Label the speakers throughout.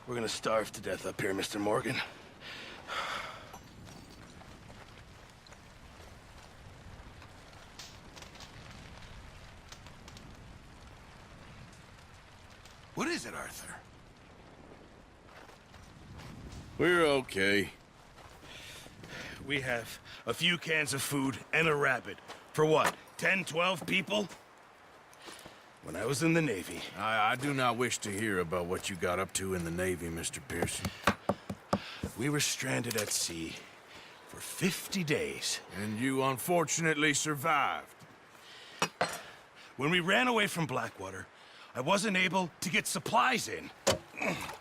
Speaker 1: We're gonna starve to death up here, Mr. Morgan. What is it, Arthur?
Speaker 2: We're okay.
Speaker 1: We have a few cans of food and a rabbit. For what, 10, 12 people? When I was in the Navy...
Speaker 2: I do not wish to hear about what you got up to in the Navy, Mr. Pearson.
Speaker 1: We were stranded at sea for 50 days.
Speaker 2: And you unfortunately survived.
Speaker 1: When we ran away from Blackwater, I wasn't able to get supplies in.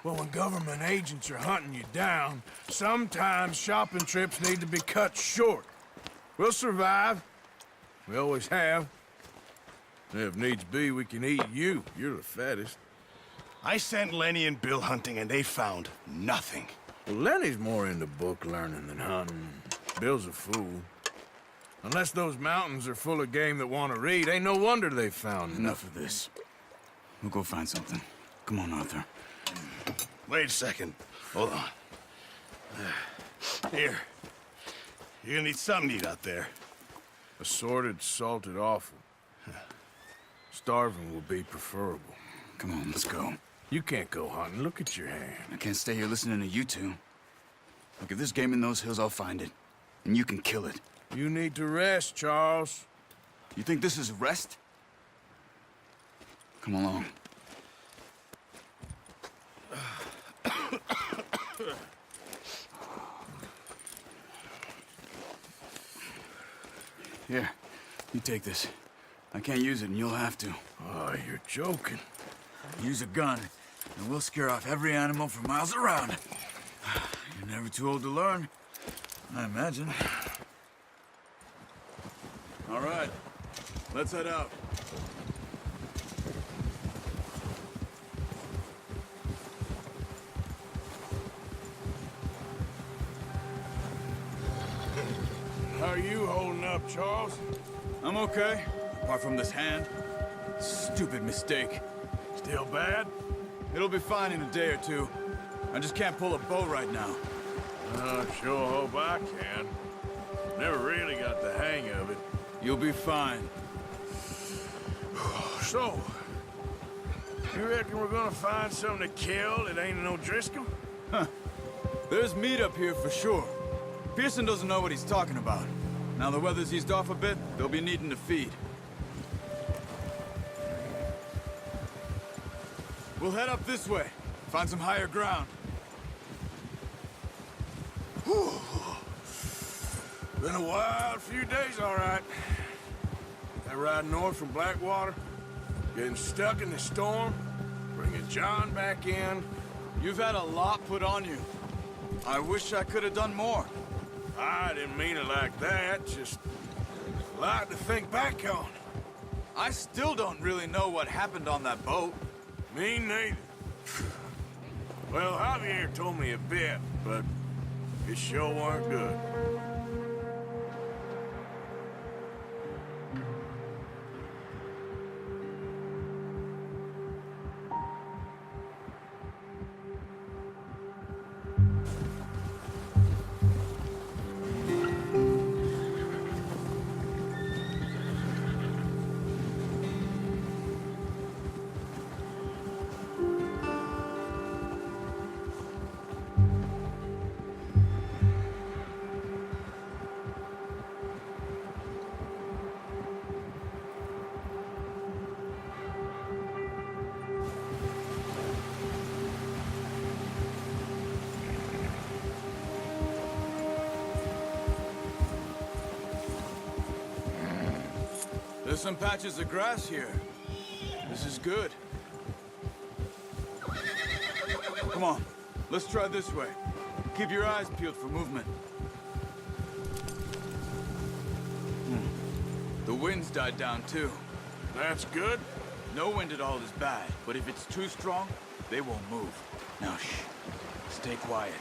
Speaker 2: Well, when government agents are hunting you down, sometimes shopping trips need to be cut short. We'll survive. We always have. If needs be, we can eat you. You're the fattest.
Speaker 1: I sent Lenny and Bill hunting, and they found nothing.
Speaker 2: Well, Lenny's more into book learning than hunting. Bill's a fool. Unless those mountains are full of game that want to read, ain't no wonder they found
Speaker 3: Enough of this. We'll go find something. Come on, Arthur.
Speaker 1: Wait a second. Hold on. Here. You're gonna need something to eat out there.
Speaker 2: Assorted, salted offal. Starving will be preferable.
Speaker 3: Come on, let's go.
Speaker 2: You can't go hunting. Look at your hand.
Speaker 3: I can't stay here listening to you two. Look, if there's game in those hills, I'll find it. And you can kill it.
Speaker 2: You need to rest, Charles.
Speaker 3: You think this is rest? Come along. Here, you take this. I can't use it, and you'll have to.
Speaker 2: Oh, you're joking.
Speaker 3: Use a gun, and we'll scare off every animal for miles around. You're never too old to learn, I imagine. All right, let's head out.
Speaker 2: How are you holding up, Charles?
Speaker 3: I'm okay, apart from this hand. Stupid mistake.
Speaker 2: Still bad?
Speaker 3: It'll be fine in a day or two. I just can't pull a bow right now.
Speaker 2: I sure hope I can. Never really got the hang of it.
Speaker 3: You'll be fine.
Speaker 2: So, you reckon we're gonna find something to kill that ain't no Driscoll?
Speaker 3: Huh. There's meat up here for sure. Pearson doesn't know what he's talking about. Now the weather's eased off a bit, they'll be needing to feed. We'll head up this way. Find some higher ground.
Speaker 2: Whew. Been a wild few days, all right. That ride north from Blackwater, getting stuck in the storm, bringing John back in.
Speaker 3: You've had a lot put on you. I wish I could have done more.
Speaker 2: I didn't mean it like that, just a lot to think back on.
Speaker 3: I still don't really know what happened on that boat.
Speaker 2: Me neither. Well, Javier told me a bit, but it sure weren't good.
Speaker 3: There's some patches of grass here. This is good. Come on, let's try this way. Keep your eyes peeled for movement. The wind's died down too.
Speaker 2: That's good.
Speaker 3: No wind at all is bad, but if it's too strong, they won't move. Now shh, stay quiet.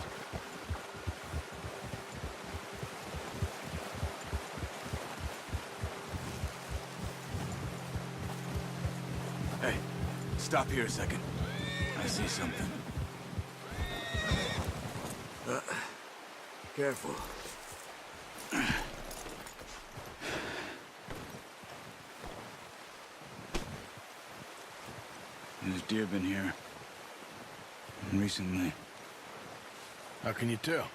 Speaker 3: Hey, stop here a second. I see something. Careful. There's deer been here. Recently.
Speaker 2: How can you tell?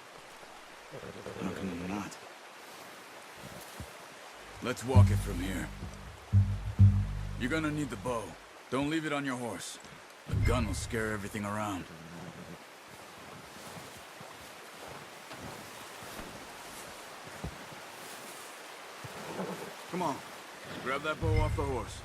Speaker 3: How can you not? Let's walk it from here. You're gonna need the bow. Don't leave it on your horse. The gun will scare everything around. Come on. Grab that bow off the horse.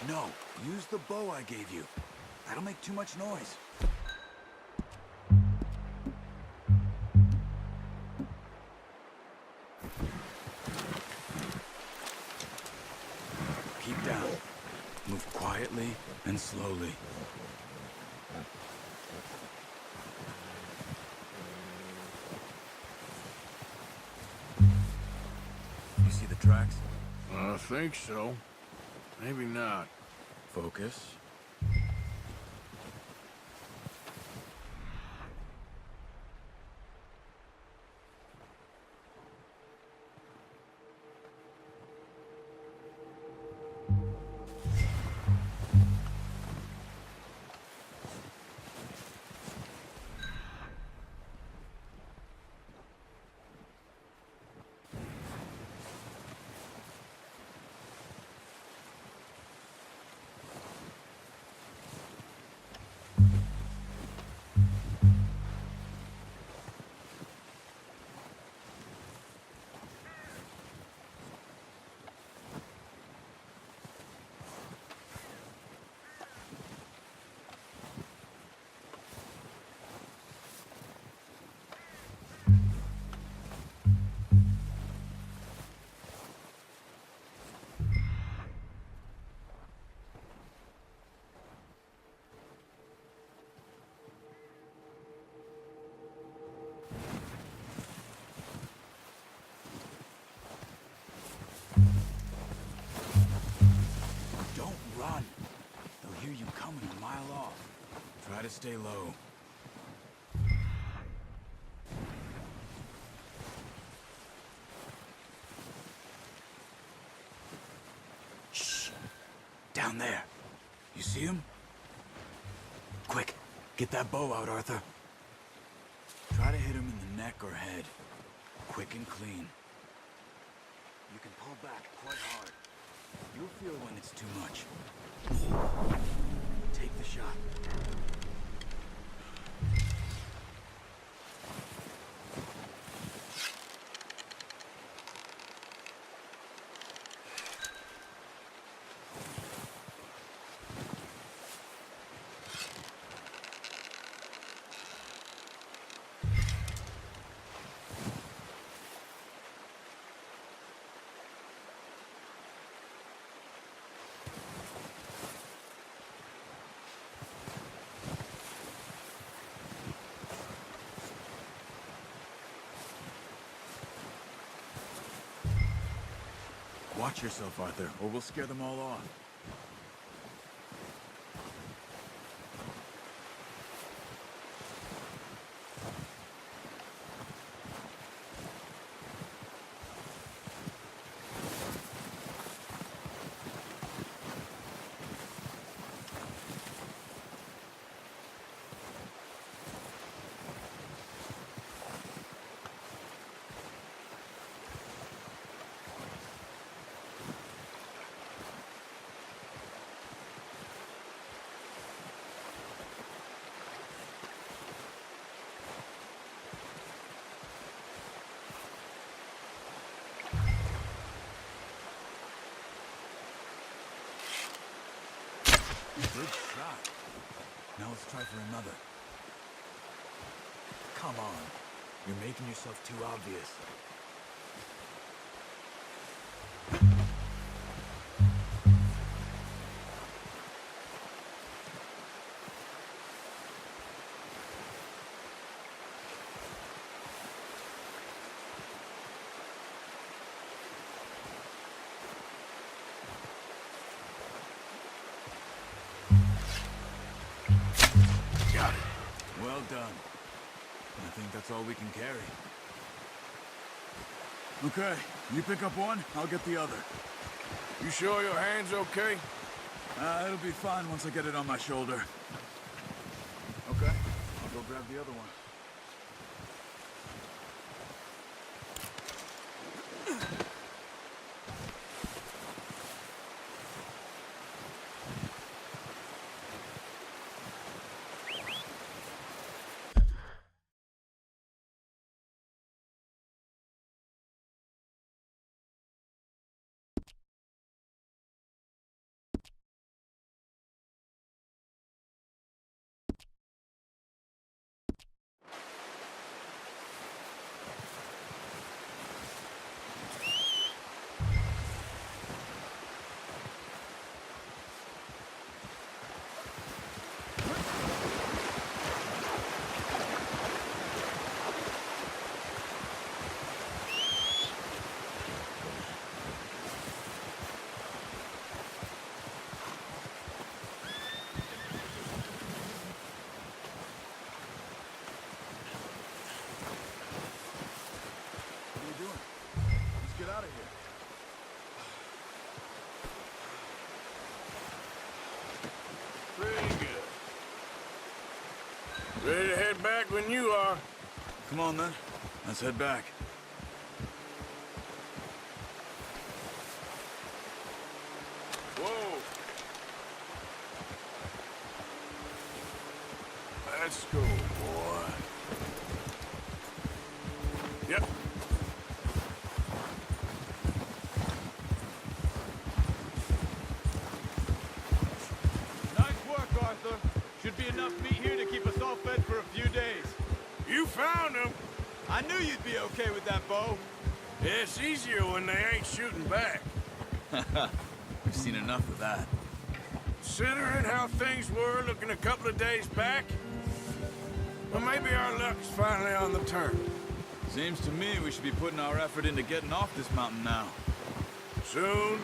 Speaker 3: No, use the bow I gave you. That'll make too much noise. Keep down. Move quietly and slowly. You see the tracks?
Speaker 2: I think so. Maybe not.
Speaker 3: Focus. Try to stay low. Shh! Down there. You see him? Quick, get that bow out, Arthur. Try to hit him in the neck or head. Quick and clean. You can pull back quite hard. You'll feel when it's too much. Take the shot. Watch yourself, Arthur, or we'll scare them all off. Good shot. Now let's try for another. Come on. You're making yourself too obvious.
Speaker 2: Got it.
Speaker 3: Well done. I think that's all we can carry. Okay, you pick up one, I'll get the other.
Speaker 2: You sure your hand's okay?
Speaker 3: It'll be fine once I get it on my shoulder. Okay, I'll go grab the other one. Get out of here.
Speaker 2: Pretty good. Ready to head back when you are.
Speaker 3: Come on, then. Let's head back.
Speaker 2: Whoa. Let's go, boy. Yep.
Speaker 4: Nice work, Arthur. Should be enough meat here to keep us all fed for a few days.
Speaker 2: You found him.
Speaker 4: I knew you'd be okay with that bow.
Speaker 2: It's easier when they ain't shooting back.
Speaker 3: We've seen enough of that.
Speaker 2: Considering how things were looking a couple of days back, well, maybe our luck's finally on the turn.
Speaker 3: Seems to me we should be putting our effort into getting off this mountain now.
Speaker 2: Soon.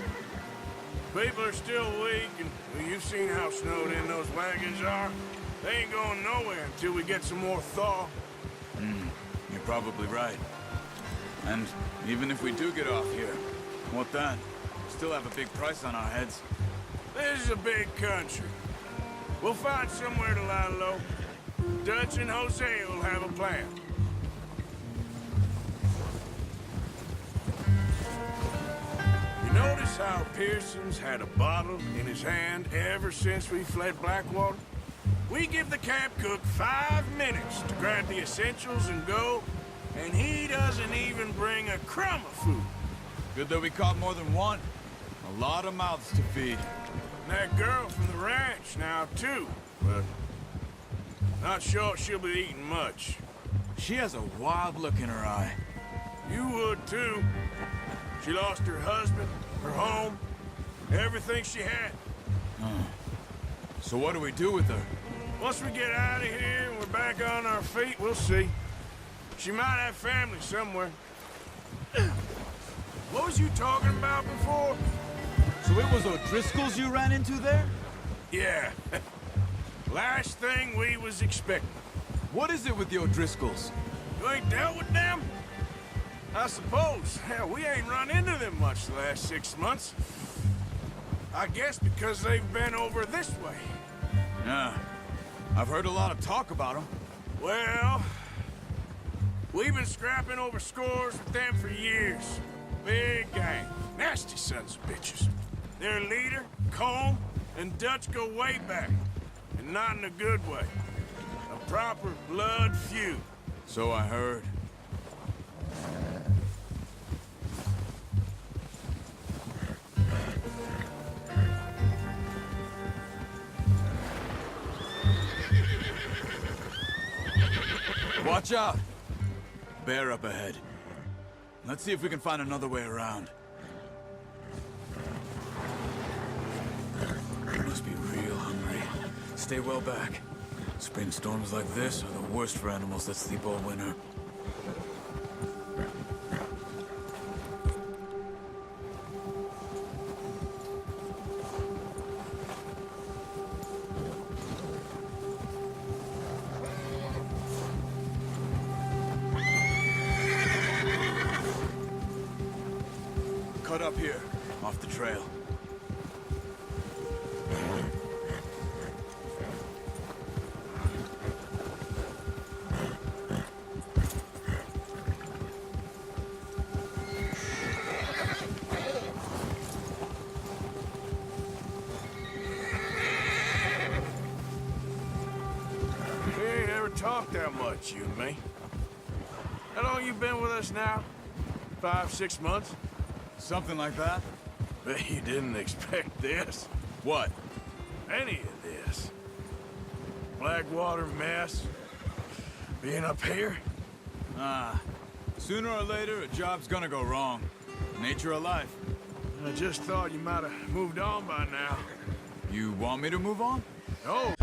Speaker 2: People are still weak, and well, you've seen how snowed in those wagons are. They ain't going nowhere until we get some more thaw.
Speaker 3: You're probably right. And even if we do get off here, what then? We still have a big price on our heads.
Speaker 2: This is a big country. We'll find somewhere to lie low. Dutch and Jose will have a plan. You notice how Pearson's had a bottle in his hand ever since we fled Blackwater? We give the camp cook 5 minutes to grab the essentials and go, and he doesn't even bring a crumb of food.
Speaker 3: Good that we caught more than one. A lot of mouths to feed.
Speaker 2: And that girl from the ranch now, too. But not sure she'll be eating much.
Speaker 3: She has a wild look in her eye.
Speaker 2: You would, too. She lost her husband, her home, everything she had.
Speaker 3: So what do we do with her?
Speaker 2: Once we get out of here and we're back on our feet, we'll see. She might have family somewhere. What was you talking about before?
Speaker 4: So it was O'Driscoll's you ran into there?
Speaker 2: Yeah. Last thing we was expecting.
Speaker 4: What is it with the O'Driscolls?
Speaker 2: You ain't dealt with them? I suppose. Hell, we ain't run into them much the last 6 months. I guess because they've been over this way.
Speaker 3: Yeah. I've heard a lot of talk about them.
Speaker 2: Well, we've been scrapping over scores with them for years. Big gang. Nasty sons of bitches. Their leader, Combe, and Dutch go way back. And not in a good way. A proper blood feud.
Speaker 3: So I heard. Watch out! Bear up ahead. Let's see if we can find another way around. You must be real hungry. Stay well back. Spring storms like this are the worst for animals that sleep all winter. Cut up here, off the trail.
Speaker 2: We ain't ever talked that much, you and me. How long you been with us now? 5, 6 months?
Speaker 3: Something like that?
Speaker 2: Bet you didn't expect this.
Speaker 3: What?
Speaker 2: Any of this. Blackwater mess. Being up here?
Speaker 3: Sooner or later, a job's gonna go wrong. Nature of life.
Speaker 2: I just thought you might have moved on by now.
Speaker 3: You want me to move on?
Speaker 2: No.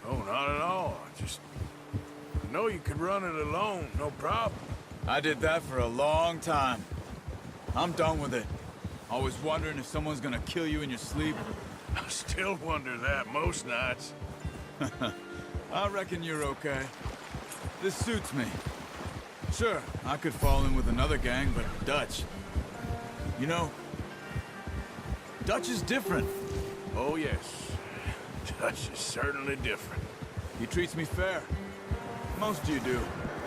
Speaker 2: Oh, not at all. I know you could run it alone, no problem.
Speaker 3: I did that for a long time. I'm done with it. Always wondering if someone's gonna kill you in your sleep.
Speaker 2: I still wonder that most nights.
Speaker 3: I reckon you're okay. This suits me. Sure, I could fall in with another gang, but Dutch... You know, Dutch is different.
Speaker 2: Oh, yes. Dutch is certainly different.
Speaker 3: He treats me fair. Most of you do.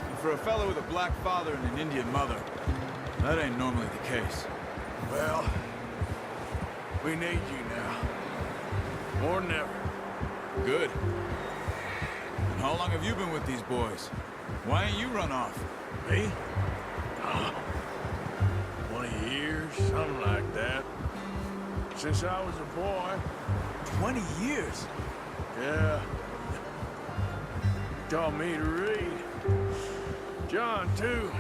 Speaker 3: And for a fellow with a black father and an Indian mother, that ain't normally the case.
Speaker 2: Well, we need you now. More than ever.
Speaker 3: Good. And how long have you been with these boys? Why ain't you run off?
Speaker 2: Me? 20 years, something like that. Since I was a boy.
Speaker 3: 20 years?
Speaker 2: Yeah. Taught me to read. John, too.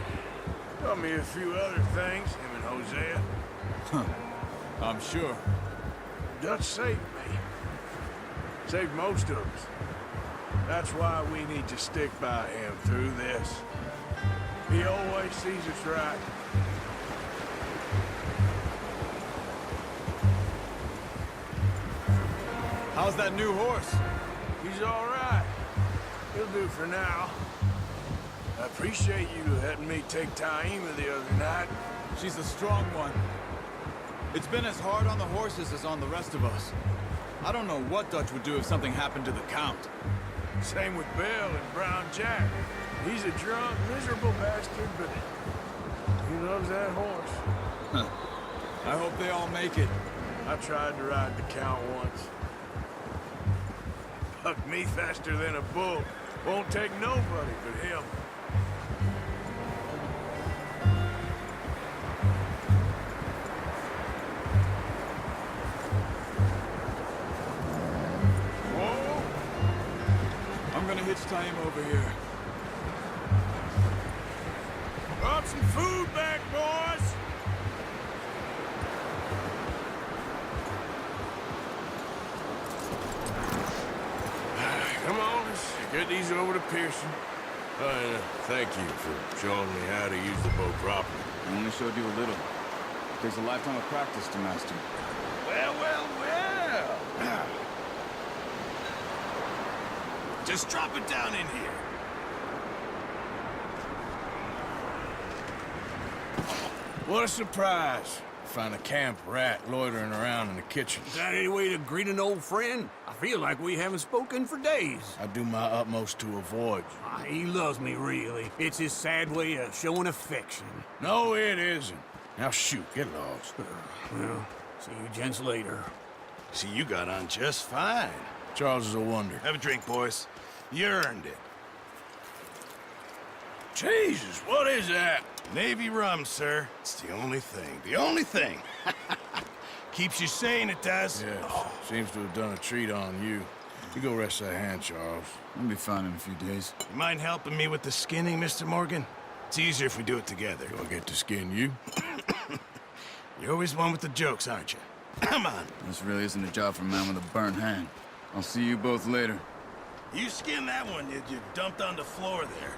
Speaker 2: Taught me a few other things, him and Hosea.
Speaker 3: I'm sure.
Speaker 2: Dutch saved me. Saved most of us. That's why we need to stick by him through this. He always sees us right.
Speaker 3: How's that new horse?
Speaker 2: He's all right. He'll do for now. I appreciate you letting me take Taima the other night.
Speaker 3: She's a strong one. It's been as hard on the horses as on the rest of us. I don't know what Dutch would do if something happened to the Count.
Speaker 2: Same with Bill and Brown Jack. He's a drunk, miserable bastard, but he loves that horse.
Speaker 3: I hope they all make it.
Speaker 2: I tried to ride the Count once. Bucked me faster than a bull. Won't take nobody but him. Whoa!
Speaker 3: I'm gonna hitch Taima over here.
Speaker 2: Brought some food back, boys! Come on, let's get these over to Pearson. Thank you for showing me how to use the boat properly.
Speaker 5: I only showed you a little. Takes a lifetime of practice to master.
Speaker 2: Well, well, well!
Speaker 1: Just drop it down in here.
Speaker 2: What a surprise. Find a camp rat loitering around in the kitchen.
Speaker 6: Is that any way to greet an old friend? I feel like we haven't spoken for days.
Speaker 2: I do my utmost to avoid you.
Speaker 6: He loves me, really. It's his sad way of showing affection.
Speaker 2: No, it isn't. Now shoot, get lost.
Speaker 6: Well, see you gents later.
Speaker 1: See, you got on just fine.
Speaker 2: Charles is a wonder.
Speaker 1: Have a drink, boys. You earned it.
Speaker 2: Jesus, what is that?
Speaker 1: Navy rum, sir. It's the only thing. The only thing. Keeps you sane, it does.
Speaker 2: Yes, seems to have done a treat on you. You go rest that hand, Charles.
Speaker 5: I'll be fine in a few days.
Speaker 1: You mind helping me with the skinning, Mr. Morgan? It's easier if we do it together.
Speaker 2: Do I get to skin you?
Speaker 1: You're always one with the jokes, aren't you? Come on.
Speaker 5: This really isn't a job for a man with a burnt hand. I'll see you both later.
Speaker 1: You skin that one you dumped on the floor there.